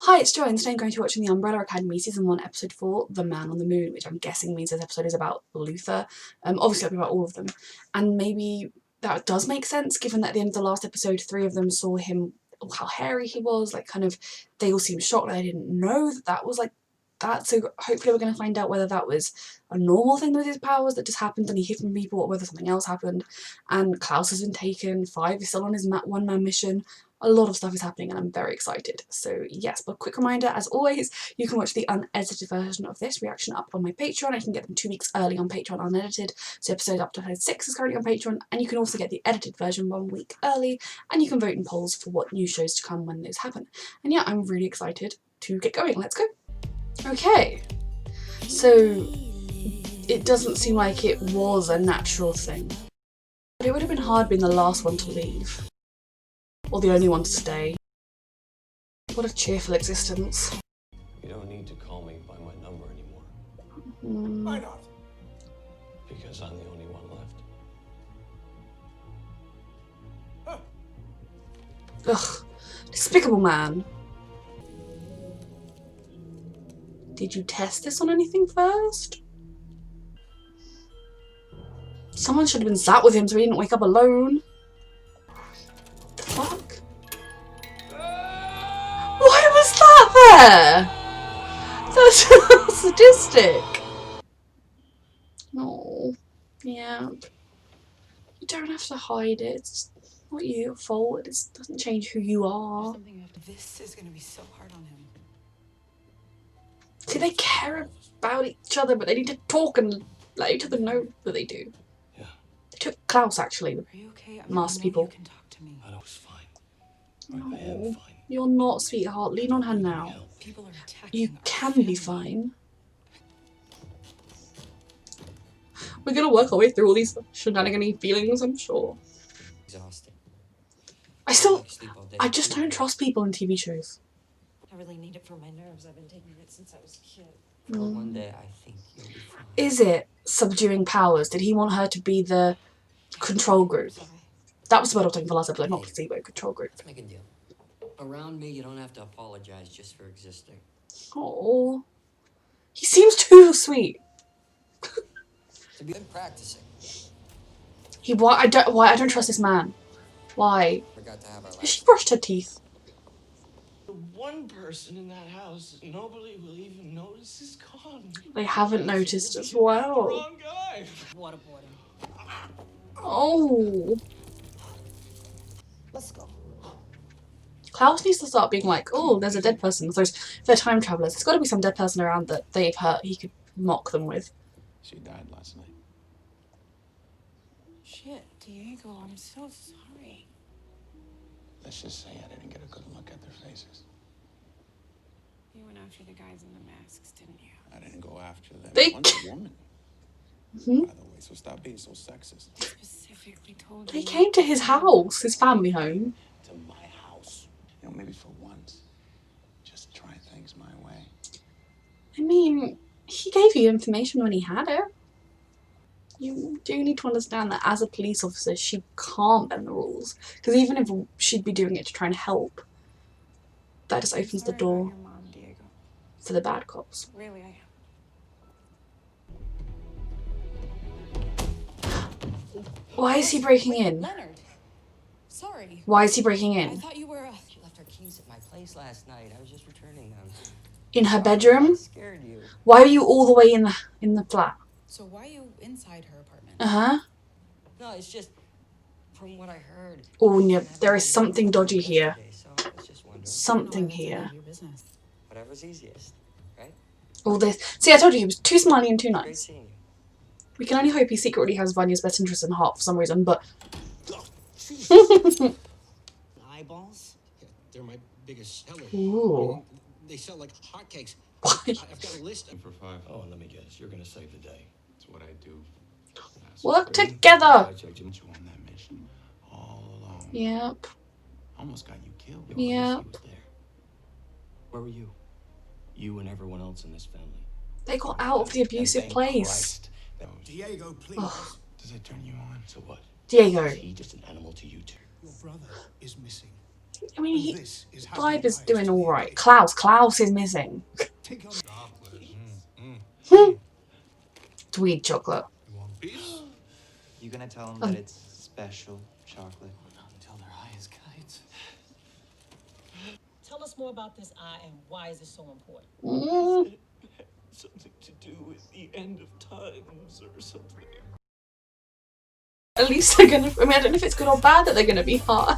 Hi, it's Joy, and today I'm going to be watching The Umbrella Academy Season 1, Episode 4, The Man on the Moon, which I'm guessing means this episode is about Luther. Obviously it'll be about all of them. And maybe that does make sense, given that at the end of the last episode, 3 of them saw him, how hairy he was, like kind of, they all seemed shocked that they didn't know that that was like that. So hopefully we're going to find out whether that was a normal thing with his powers that just happened and he hid from people, or whether something else happened. And Klaus has been taken, 5 is still on his one-man mission. A lot of stuff is happening and I'm very excited. So yes, but quick reminder, as always, you can watch the unedited version of this reaction up on my Patreon. I can get them 2 weeks early on Patreon unedited. So episode up to episode 6 is currently on Patreon, and you can also get the edited version 1 week early, and you can vote in polls for what new shows to come when those happen. And yeah, I'm really excited to get going. Let's go. Okay, so it doesn't seem like it was a natural thing. But it would have been hard being the last one to leave. Or the only one to stay. What a cheerful existence. You don't need to call me by my number anymore. Why not? Because I'm the only one left. Ugh. Despicable man. Did you test this on anything first? Someone should have been sat with him so he didn't wake up alone. The fuck? Why was that there? That's sadistic. No. Yeah. You don't have to hide it. It's not your fault. It doesn't change who you are. This is gonna be so hard on him. See, they care about each other, but they need to talk and let each other know that they do. Yeah. They took Klaus, actually. Are you okay? Masked people. You can talk to me. I was fine. No, I am fine. you're not, sweetheart. Lean on her now. People are attacking. You can be fine. We're gonna work our way through all these shenanigan-y feelings, I'm sure. Exhausting. I just don't trust people in TV shows. I really need it for my nerves. I've been taking it since I was a kid. Well, one day I think you'll be fine. Is it subduing powers? Did he want her to be the control group? That was the word I was talking for last episode, not placebo, control group. Let's make a deal. Around me, you don't have to apologize just for existing. Oh, he seems too sweet. To be practicing. I don't trust this man. Why? Forgot to have our Has she brushed her teeth? The one person in that house nobody will even notice is gone. They haven't noticed as well. Wrong guy. Waterboarding. Oh. Let's go. Klaus needs to start being like, oh, there's a dead person. So if they're time travelers, there's got to be some dead person around that they've hurt he could mock them with. She died last night. Shit, Diego, I'm so sorry. Let's just say I didn't get a good look at their faces. You went after the guys in the masks, didn't you? I didn't go after them. They- One's a woman. Mhm. By the way, so stop being so sexist. I specifically told you. They came to his house, his family home. To my house. You know, maybe for once, just try things my way. I mean, he gave you information when he had it. You do need to understand that as a police officer, she can't bend the rules. Because even if she'd be doing it to try and help, that just opens the Sorry about door your mom, Diego. for the bad cops. Really, I am. Why is he breaking in? Leonard. Sorry. Why is he breaking I in? thought you were. She left her keys at my place last night. I was just returning them. In her bedroom? I scared you. Why are you all the way in the flat? So why are you inside her apartment? Uh-huh. No, it's just from what I heard. Oh, yeah, there is something dodgy here. So I was just wondering. Something It's none here. of your business. Whatever's easiest, right? All this. See, I told you he was too smiley and too Great nice. seeing you. We can only hope he secretly has Vanya's best interest in heart for some reason, but... Eyeballs? Yeah, they're my biggest seller. Ooh. They sell like hotcakes. Why? I've got a list. For 5. Oh, and let me guess. You're gonna save the day. That's what I do. Work together! I checked you on that mission all alone. Yep. Almost got you killed. Yeah. He was there. Where were you? You and everyone else in this family. They got out of the abusive And thank place. Christ that was- Diego, please. Oh, Does it turn you on? So what? Diego. Is he just an animal to you too? Your brother is missing. I mean, This is how Vibe we is rise doing to the alright. occasion. Klaus is missing. Take your Sweet chocolate. You want peace? You gonna tell them Um, that it's special chocolate? Not until their eyes guides. Tell us more about this eye and why is it so important? mm, Something to do with the end of times or something. at least they're gonna. I mean, I don't know if it's good or bad that they're gonna be high.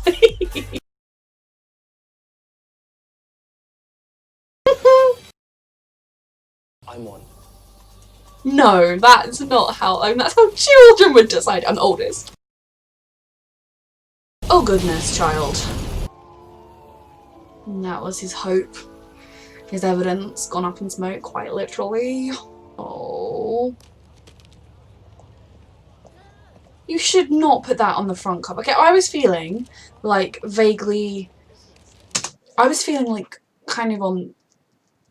I'm one. No, that's not how. I mean, that's how children would decide. I'm the oldest. Oh goodness, child. And that was his hope. His evidence gone up in smoke, quite literally. Oh. You should not put that on the front cover. Okay, I was feeling like vaguely. I was feeling like kind of on.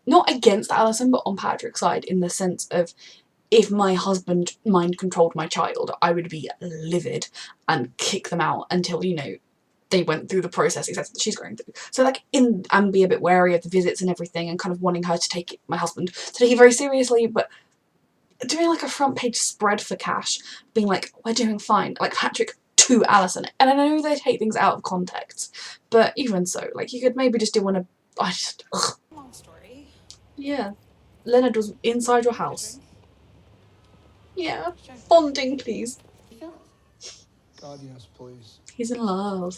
Not against Alison, but on Patrick's side in the sense of if my husband mind controlled my child, I would be livid and kick them out until, you know, they went through the process exactly that she's going through. So like and be a bit wary of the visits and everything and kind of wanting her to take my husband to take it very seriously, but doing like a front page spread for Cash, being like, we're doing fine, like Patrick to Alison. And I know they take things out of context, but even so, like you could maybe just do one of Long story. yeah. Leonard was inside your house. Yeah. Bonding, please. God, yes, please. He's in love.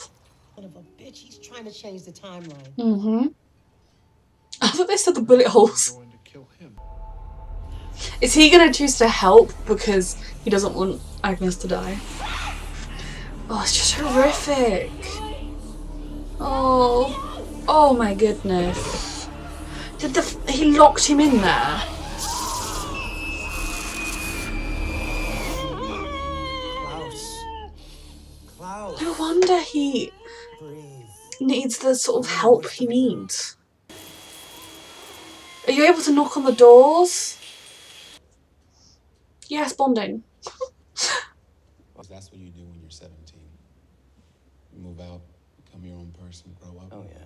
Son of a bitch, he's trying to change the timeline. Mm-hmm. I thought they said the bullet holes. Going to kill him. Is he gonna choose to help because he doesn't want Agnes to die? Oh, it's just horrific. Oh. Oh my goodness. He locked him in there? Klaus, No wonder he breathe. needs the sort of help he needs. Are you able to knock on the doors? Yes, bonding. That's what you do when you're 17. You move out, become your own person, grow up. Oh, yeah.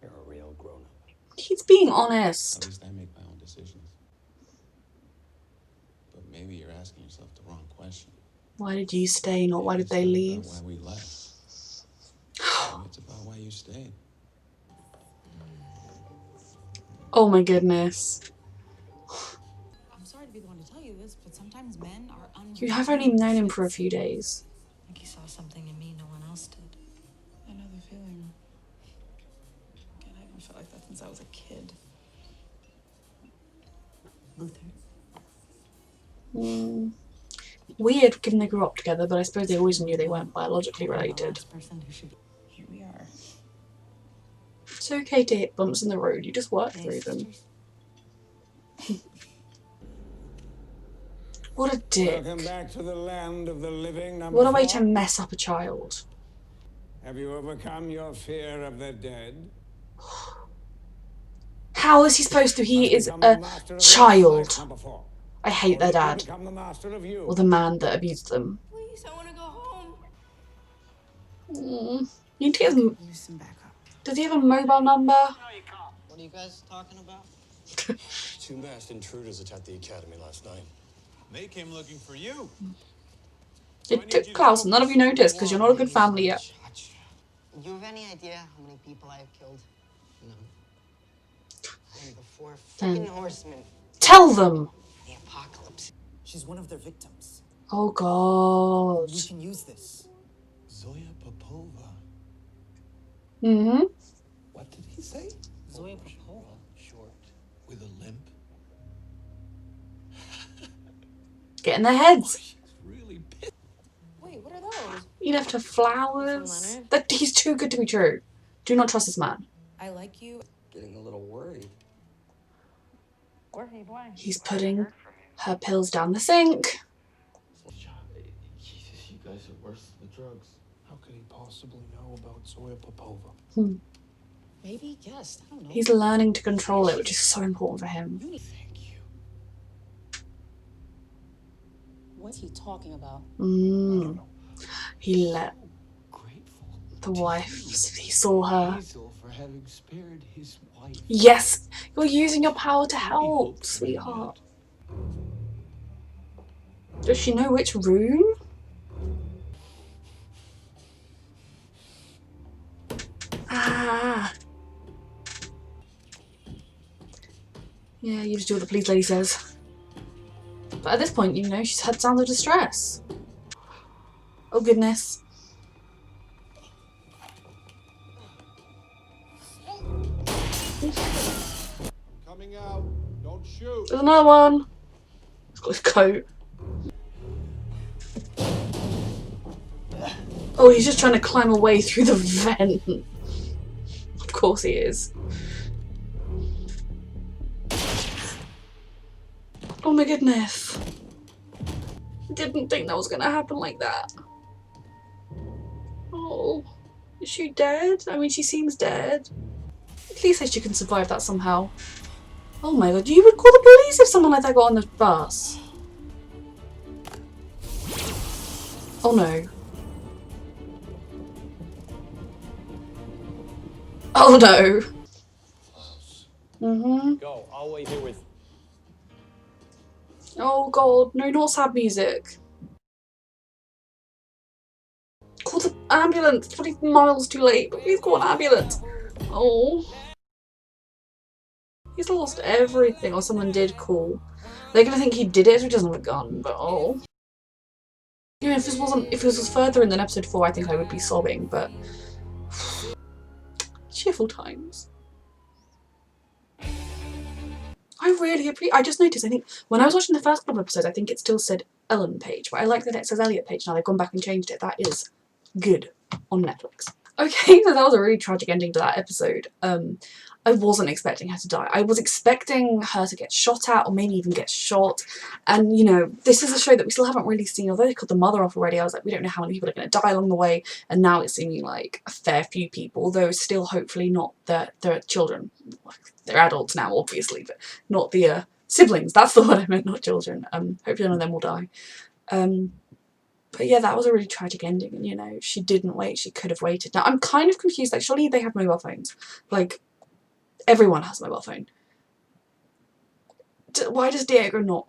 You're a real grown up. He's being At honest. least I make my own decisions. But maybe you're asking yourself the wrong question. Why did you stay, not why did It's they not leave? about why we left. Maybe it's about why you stayed. Oh my goodness. I'm sorry to be the one to tell you this, but sometimes men are You have only known him for a few days. I think he saw something in me no one else did. I know the feeling. God, I haven't felt like that since I was a kid. Luther. Weird given they grew up together, but I suppose they always knew they weren't biologically The related. last person who should be. Here we are. It's okay to hit bumps in the road, you just work through them. What a dick. Welcome back to the land of the living, number What a way 4. to mess up a child. Have you overcome your fear of the dead? How is he supposed to? He is Become the a master of child. your life, number 4. I hate their Or dad. become the master of you. Or the man that abused them. Please, I want to go home. You need to get him. Use some backup. Does he have a mobile number? What are you guys talking about? 2 masked intruders attacked the academy last night. They came looking for you. It took Klaus. None of you noticed because you're not a good family yet. Do you have any idea how many people I've killed? No. I'm the 4 Then freaking horsemen. tell them. The apocalypse. She's one of their victims. Oh God. We can use this. Zoya Popova. Mm-hmm. What did he say? Zoya Popova. Short, with a limp. Get in their heads. She's really pissed. Wait, what are those? You left her flowers. That he's too good to be true. Do not trust this man. I like you. Getting a little worried. Worried, why? He's putting her pills down the sink. Jesus, you guys are worse than the drugs. How could he possibly know about Zoya Popova? Maybe he guessed. I don't know. He's learning to control it, which is so important for him. Thank you. What's he talking about? He let. Grateful. The wife, he saw her. Hazel for having spared his wife. Yes, you're using your power to He help, hoped for sweetheart. Does she know which room? Ah. Yeah, you just do what the police lady says. But at this point, you know, she's had sounds of distress. Oh goodness. Coming out. Don't shoot. There's another one. He's got his coat. Oh, he's just trying to climb away through the vent. Of course he is. Oh my goodness. Didn't think that was gonna happen like that. Oh, is she dead? I mean, she seems dead. At least she can survive that somehow. Oh my god, you would call the police if someone like that got on the bus. Oh no. Oh no. Go. I'll wait here with. Oh god, no, not sad music. Call the ambulance. 20 miles too late, but please call an ambulance. Oh. He's lost everything, or someone did call. They're gonna think he did it if he doesn't have a gun, but oh. You know, if this was further in than episode 4, I think I would be sobbing, but cheerful times. I just noticed, I think, when I was watching the first couple of episodes, I think it still said Ellen Page, but I like that it says Elliot Page now. They've gone back and changed it. That is good on Netflix. Okay, so that was a really tragic ending to that episode. I wasn't expecting her to die. I was expecting her to get shot at, or maybe even get shot. And, you know, this is a show that we still haven't really seen. Although they cut the mother off already, I was like, we don't know how many people are going to die along the way. And now it's seeming like a fair few people, though still hopefully not the children. They're adults now, obviously, but not the siblings. That's the word I meant, not children. Hopefully none of them will die. But yeah, that was a really tragic ending, and you know, she didn't wait, she could have waited. Now, I'm kind of confused, like, surely they have mobile phones. Like, everyone has a mobile phone. Why does Diego not?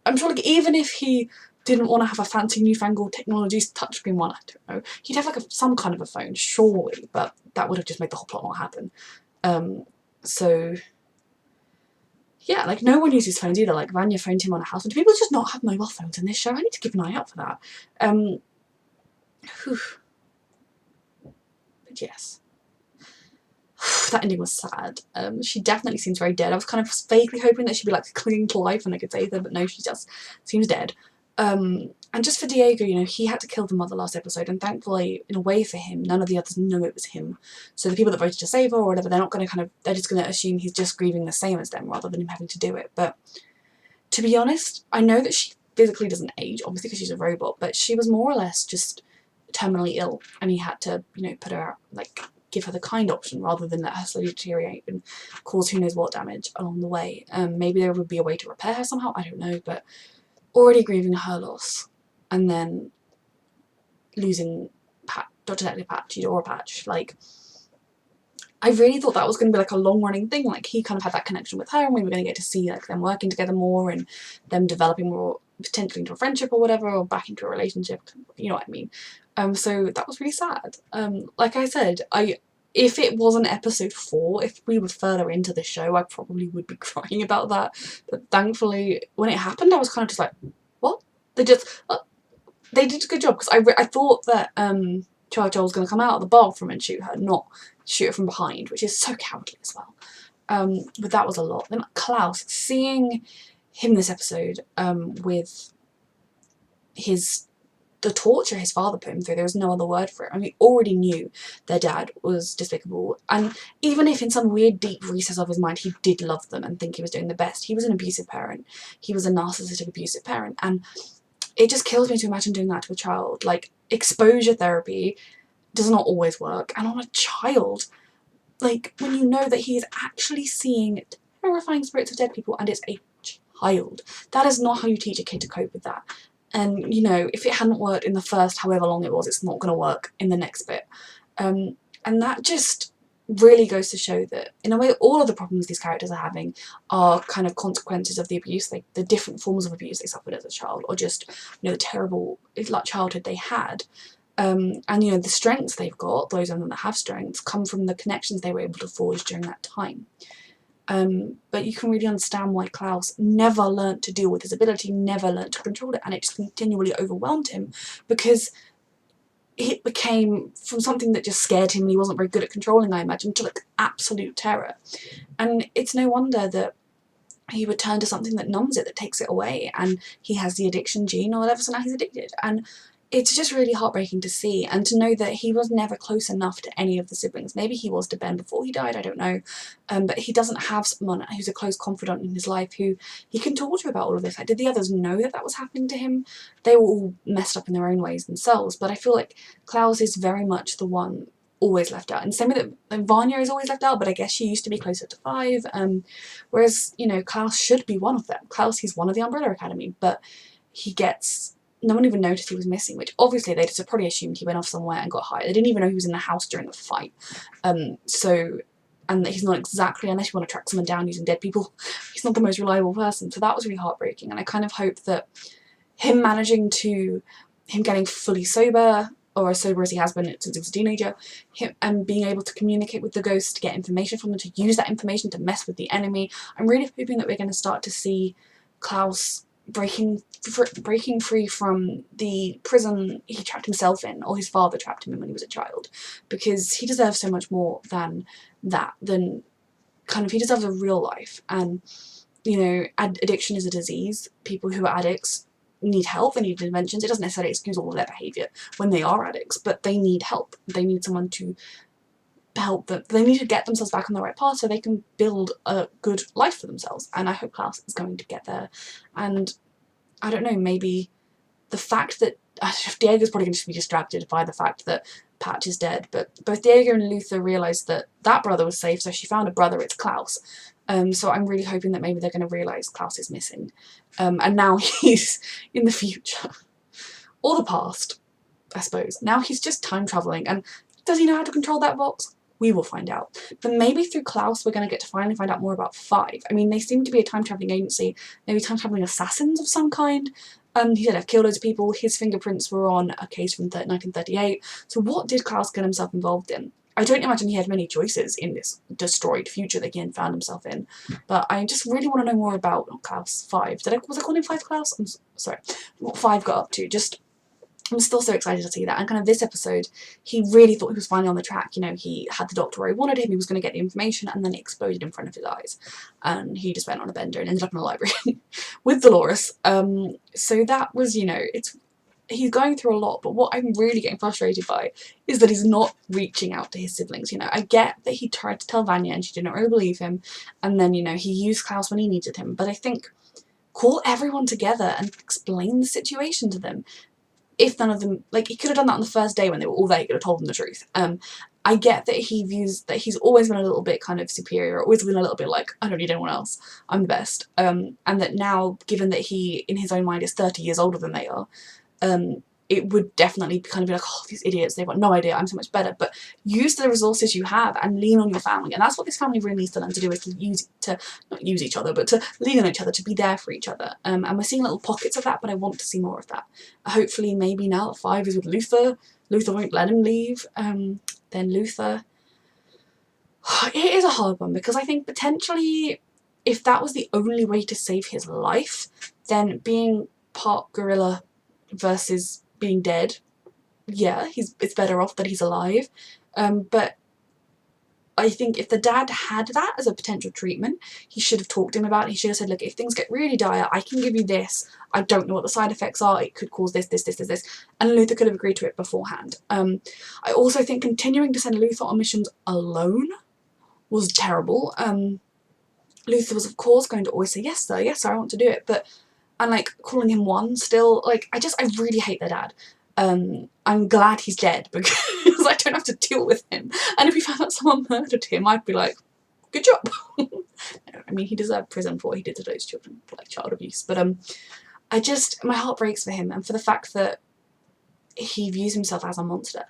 I'm sure, like, even if he didn't want to have a fancy newfangled technology touchscreen one, I don't know, he'd have, like, some kind of a phone, surely, but that would have just made the whole plot not happen. So... yeah, like, no one uses phones either. Like, Vanya phoned him on a house. Do people just not have mobile phones in this show? I need to keep an eye out for that. But yes. That ending was sad. She definitely seems very dead. I was kind of vaguely hoping that she'd be, like, clinging to life and I could save her, but no, she just seems dead. And just for Diego, you know, he had to kill the mother last episode, and thankfully, in a way for him, none of the others know it was him. So the people that voted to save her or whatever, they're not going to they're just going to assume he's just grieving the same as them rather than him having to do it. But to be honest, I know that she physically doesn't age, obviously because she's a robot, but she was more or less just terminally ill, and he had to, you know, put her out, like, give her the kind option rather than let her slowly deteriorate and cause who knows what damage along the way. Maybe there would be a way to repair her somehow, I don't know, but already grieving her loss, and then losing Dr. Detective Patch, Eudora Patch, like, I really thought that was going to be like a long-running thing, like he kind of had that connection with her and we were going to get to see like them working together more and them developing more, potentially into a friendship or whatever, or back into a relationship, you know what I mean. So that was really sad. Like I said, if it wasn't episode 4, if we were further into the show, I probably would be crying about that, but thankfully when it happened I was kind of just like, what? They did a good job, because I thought that Jojo was going to come out of the bathroom and shoot her, not shoot her from behind, which is so cowardly as well. But that was a lot. Then Klaus, seeing him this episode with the torture his father put him through, there was no other word for it. I mean, we already knew their dad was despicable, and even if in some weird deep recess of his mind he did love them and think he was doing the best, he was an abusive parent. He was a narcissistic abusive parent, and it just kills me to imagine doing that to a child. Like, exposure therapy does not always work, and on a child, like, when you know that he is actually seeing terrifying spirits of dead people and it's a child, that is not how you teach a kid to cope with that. And, you know, if it hadn't worked in the first however long it was, it's not going to work in the next bit. And that just really goes to show that, in a way, all of the problems these characters are having are kind of consequences of the abuse, like the different forms of abuse they suffered as a child, or just, you know, the terrible like childhood they had. And you know, the strengths they've got, those of them that have strengths, come from the connections they were able to forge during that time. But you can really understand why Klaus never learnt to deal with his ability, never learnt to control it, and it just continually overwhelmed him, because it became from something that just scared him and he wasn't very good at controlling, I imagine, to like absolute terror. And it's no wonder that he would turn to something that numbs it, that takes it away, and he has the addiction gene or whatever, so now he's addicted. And it's just really heartbreaking to see, and to know that he was never close enough to any of the siblings. Maybe he was to Ben before he died, I don't know, but he doesn't have someone who's a close confidant in his life who he can talk to about all of this. Like, did the others know that that was happening to him? They were all messed up in their own ways themselves, but I feel like Klaus is very much the one always left out. And same with like, Vanya is always left out, but I guess she used to be closer to 5, whereas, you know, Klaus should be one of them. Klaus, he's one of the Umbrella Academy, but he gets, no one even noticed he was missing, which obviously they just probably assumed he went off somewhere and got hired. They didn't even know he was in the house during the fight. So, and that he's not exactly, unless you want to track someone down using dead people, he's not the most reliable person. So that was really heartbreaking, and I kind of hope that him getting fully sober, or as sober as he has been since he was a teenager, and being able to communicate with the ghosts, to get information from them, to use that information to mess with the enemy. I'm really hoping that we're going to start to see Klaus breaking free from the prison he trapped himself in, or his father trapped him in when he was a child, because he deserves so much more than that, than kind of, he deserves a real life. And, you know, addiction is a disease. People who are addicts need help, they need interventions. It doesn't necessarily excuse all of their behaviour when they are addicts, but they need help. They need someone to help them. They need to get themselves back on the right path so they can build a good life for themselves. And I hope Klaus is going to get there. And I don't know, maybe the fact that Diego's probably going to be distracted by the fact that Patch is dead, but both Diego and Luther realised that that brother was safe, so she found a brother, it's Klaus. So I'm really hoping that maybe they're going to realise Klaus is missing. And now he's in the future. Or the past, I suppose. Now he's just time travelling, and does he know how to control that box? We will find out. But maybe through Klaus we're going to get to finally find out more about 5. I mean, they seem to be a time-travelling agency, maybe time-travelling assassins of some kind. He said I've killed loads of people. His fingerprints were on a case from 1938. So what did Klaus get himself involved in? I don't imagine he had many choices in this destroyed future that he found himself in. But I just really want to know more about Klaus 5. Was I calling him 5 Klaus? I'm sorry. What 5 got up to. I'm still so excited to see that. And kind of this episode, he really thought he was finally on the track. You know, he had the doctor where he wanted him, he was going to get the information, and then it exploded in front of his eyes. And he just went on a bender and ended up in a library with Dolores. So that was, you know, he's going through a lot, but what I'm really getting frustrated by is that he's not reaching out to his siblings. You know, I get that he tried to tell Vanya and she didn't really believe him, and then, you know, he used Klaus when he needed him, but I think call everyone together and explain the situation to them. If none of them, like, he could have done that on the first day when they were all there, he could have told them the truth. I get that he views that he's always been a little bit kind of superior, always been a little bit like, I don't need anyone else, I'm the best. And that now, given that he, in his own mind, is 30 years older than they are, it would definitely kind of be like, oh, these idiots, they've got no idea, I'm so much better. But use the resources you have and lean on your family. And that's what this family really needs to learn to do, is not use each other, but to lean on each other, to be there for each other. And we're seeing little pockets of that, but I want to see more of that. Hopefully, maybe now that 5 is with Luther won't let him leave. Then Luther, it is a hard one, because I think potentially, if that was the only way to save his life, then being part gorilla versus being dead, yeah, it's better off that he's alive. But I think if the dad had that as a potential treatment, he should have talked to him about it. He should have said, look, if things get really dire, I can give you this. I don't know what the side effects are. It could cause this. And Luther could have agreed to it beforehand. I also think continuing to send Luther on missions alone was terrible. Luther was, of course, going to always say, yes, sir, I want to do it. But, and like, calling him one still, like, I really hate their dad. I'm glad he's dead, because I don't have to deal with him. And if we found out someone murdered him, I'd be like, good job. I mean, he deserved prison for what he did to those children, for like child abuse. But my heart breaks for him, and for the fact that he views himself as a monster.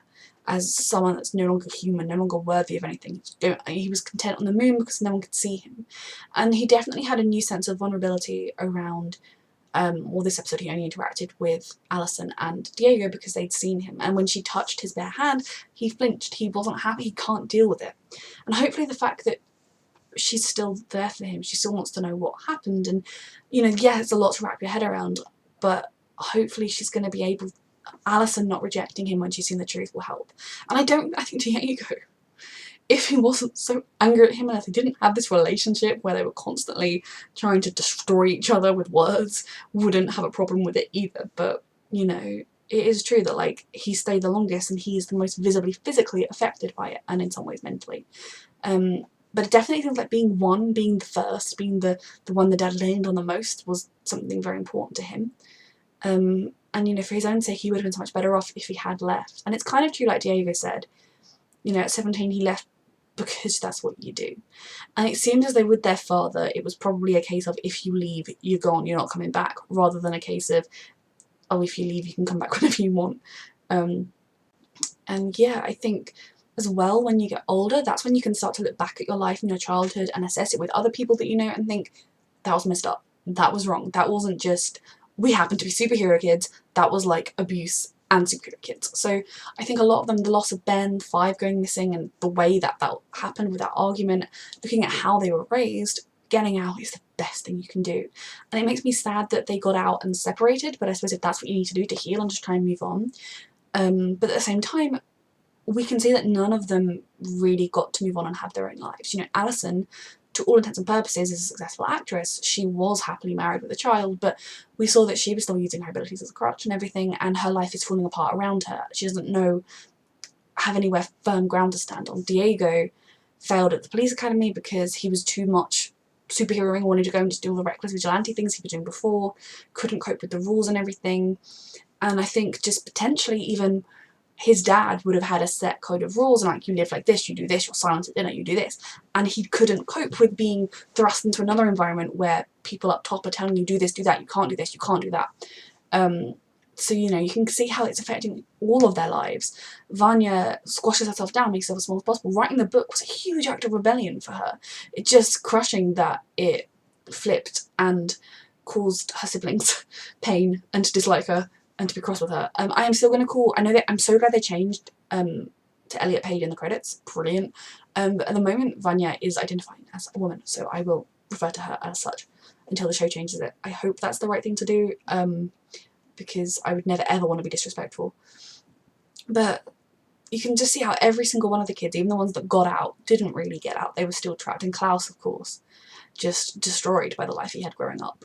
as someone that's no longer human, no longer worthy of anything. He was content on the moon because no one could see him. And he definitely had a new sense of vulnerability around, well, this episode he only interacted with Alison and Diego because they'd seen him, and when she touched his bare hand, he flinched, he wasn't happy, he can't deal with it. And hopefully the fact that she's still there for him, she still wants to know what happened, and yeah, it's a lot to wrap your head around, but hopefully she's going to be able, Alison not rejecting him when she's seen the truth will help. And I think Diego, if he wasn't so angry at him and if they didn't have this relationship where they were constantly trying to destroy each other with words, wouldn't have a problem with it either. But it is true that like he stayed the longest and he's the most visibly physically affected by it, and in some ways mentally. But it definitely feels like being the first, being the one the dad leaned on the most was something very important to him. And for his own sake, he would have been so much better off if he had left. And it's kind of true, like Diego said, at 17 he left because that's what you do. And it seems as though with their father, it was probably a case of if you leave, you're gone, you're not coming back, rather than a case of, oh, if you leave, you can come back whenever you want. And yeah, I think as well, when you get older, that's when you can start to look back at your life and your childhood and assess it with other people that you know and think, that was messed up, that was wrong, that wasn't just, we happen to be superhero kids, that was like abuse and superhero kids. So I think a lot of them, the loss of Ben, Five going missing, and the way that happened with that argument, looking at how they were raised, getting out is the best thing you can do. And it makes me sad that they got out and separated, but I suppose if that's what you need to do to heal and just try and move on. But at the same time, we can see that none of them really got to move on and have their own lives. Alison, to all intents and purposes, is a successful actress. She was happily married with a child, but we saw that she was still using her abilities as a crutch and everything, and her life is falling apart around her. She doesn't have anywhere firm ground to stand on. Diego failed at the police academy because he was too much superheroing, wanted to go and just do all the reckless vigilante things he was doing before, couldn't cope with the rules and everything. And I think just potentially even his dad would have had a set code of rules, and like, you live like this, you do this, you're silent at dinner, you do this, and he couldn't cope with being thrust into another environment where people up top are telling you, do this, do that, you can't do this, you can't do that. So you can see how it's affecting all of their lives. Vanya squashes herself down, makes herself as small as possible. Writing the book was a huge act of rebellion for her. It just crushing that it flipped and caused her siblings pain and to dislike her and to be cross with her. I am still going to call, I know that I'm so glad they changed to Elliot Page in the credits, brilliant. But at the moment, Vanya is identifying as a woman, so I will refer to her as such until the show changes it. I hope that's the right thing to do, because I would never ever want to be disrespectful. But you can just see how every single one of the kids, even the ones that got out, didn't really get out. They were still trapped. And Klaus, of course, just destroyed by the life he had growing up.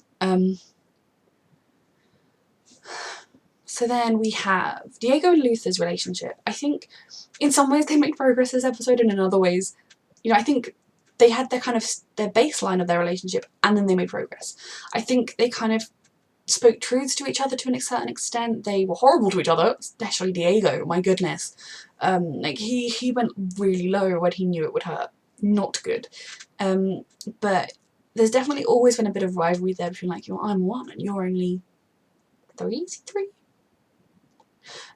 So then we have Diego and Luther's relationship. I think in some ways they make progress this episode, and in other ways, I think they had their baseline of their relationship and then they made progress. I think they kind of spoke truths to each other to a certain extent. They were horrible to each other, especially Diego, my goodness. Like he went really low when he knew it would hurt. Not good. But there's definitely always been a bit of rivalry there between like, I'm one and you're only 3?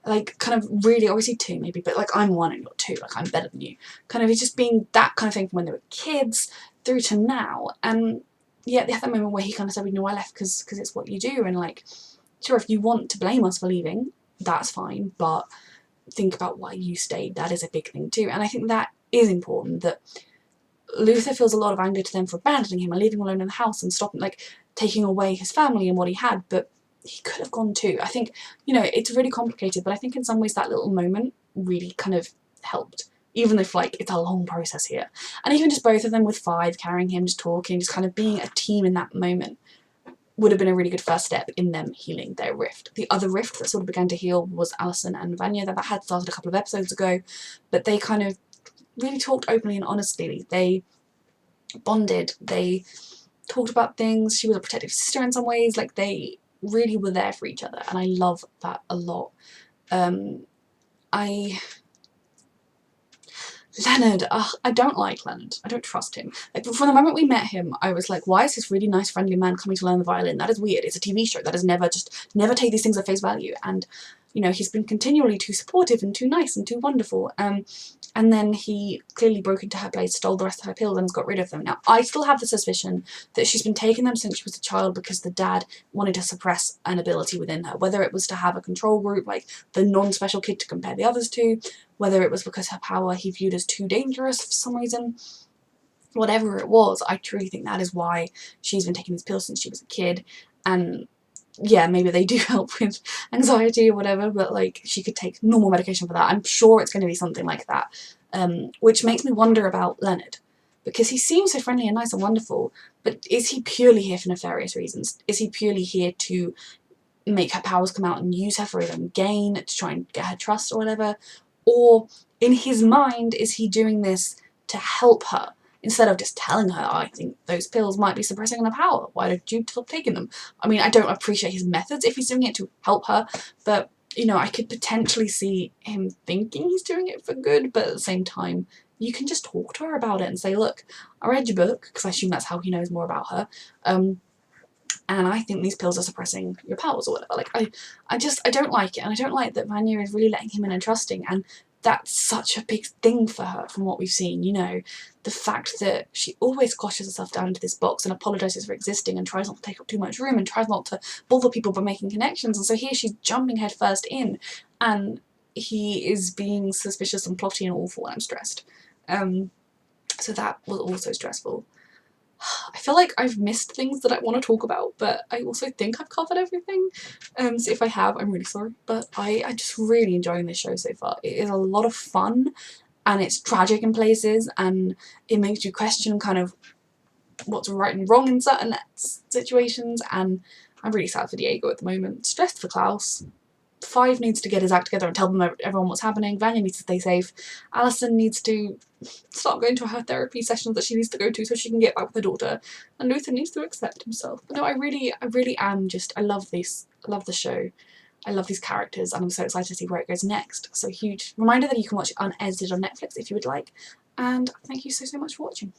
Like, kind of really, obviously 2 maybe, but like, I'm 1 and you're 2, like, I'm better than you. Kind of, it's just being that kind of thing from when they were kids through to now. And yeah, they had that moment where he kind of said, I left because it's what you do. And like, sure, if you want to blame us for leaving, that's fine, but think about why you stayed. That is a big thing too. And I think that is important, that Luther feels a lot of anger to them for abandoning him and leaving him alone in the house and stopping, like, taking away his family and what he had, but he could have gone too. I think, it's really complicated, but I think in some ways that little moment really kind of helped, even if, like, it's a long process here. And even just both of them with Five carrying him, just talking, just kind of being a team in that moment would have been a really good first step in them healing their rift. The other rift that sort of began to heal was Alison and Vanya. That had started a couple of episodes ago, but they kind of really talked openly and honestly. They bonded, they talked about things. She was a protective sister in some ways. Like, they really were there for each other, and I love that a lot. Leonard, I don't like Leonard. I don't trust him. Like, from the moment we met him, I was like, why is this really nice, friendly man coming to learn the violin? That is weird. It's a TV show. That is never take these things at face value. And, you know, he's been continually too supportive and too nice and too wonderful. And then he clearly broke into her place, stole the rest of her pills, and has got rid of them. Now, I still have the suspicion that she's been taking them since she was a child because the dad wanted to suppress an ability within her, whether it was to have a control group, like the non-special kid to compare the others to, whether it was because her power he viewed as too dangerous for some reason. Whatever it was, I truly think that is why she's been taking these pills since she was a kid. And yeah, maybe they do help with anxiety or whatever, but like, she could take normal medication for that. I'm sure it's going to be something like that, which makes me wonder about Leonard, because he seems so friendly and nice and wonderful, but is he purely here for nefarious reasons? Is he purely here to make her powers come out and use her for his own gain, to try and get her trust or whatever? Or in his mind, is he doing this to help her? Instead of just telling her, I think those pills might be suppressing her power, why don't you stop taking them? I mean, I don't appreciate his methods if he's doing it to help her, but, you know, I could potentially see him thinking he's doing it for good, but at the same time, you can just talk to her about it and say, look, I read your book, because I assume that's how he knows more about her, and I think these pills are suppressing your powers or whatever. Like, I don't like it, and I don't like that Vanya is really letting him in and trusting, and that's such a big thing for her from what we've seen, you know. The fact that she always squashes herself down into this box and apologises for existing and tries not to take up too much room and tries not to bother people by making connections, and so here she's jumping headfirst in, and he is being suspicious and plotty and awful, and I'm stressed. So that was also stressful. I feel like I've missed things that I want to talk about, but I also think I've covered everything. So if I have, I'm really sorry. But I'm just really enjoying this show so far. It is a lot of fun, and it's tragic in places, and it makes you question kind of what's right and wrong in certain situations, and I'm really sad for Diego at the moment. Stressed for Klaus. Five needs to get his act together and tell them everyone what's happening. Vanya needs to stay safe. Alison needs to start going to her therapy sessions that she needs to go to so she can get back with her daughter. And Luther needs to accept himself. But no, I really am just, I love this. I love the show. I love these characters, and I'm so excited to see where it goes next. So huge reminder that you can watch it unedited on Netflix if you would like. And thank you so much for watching.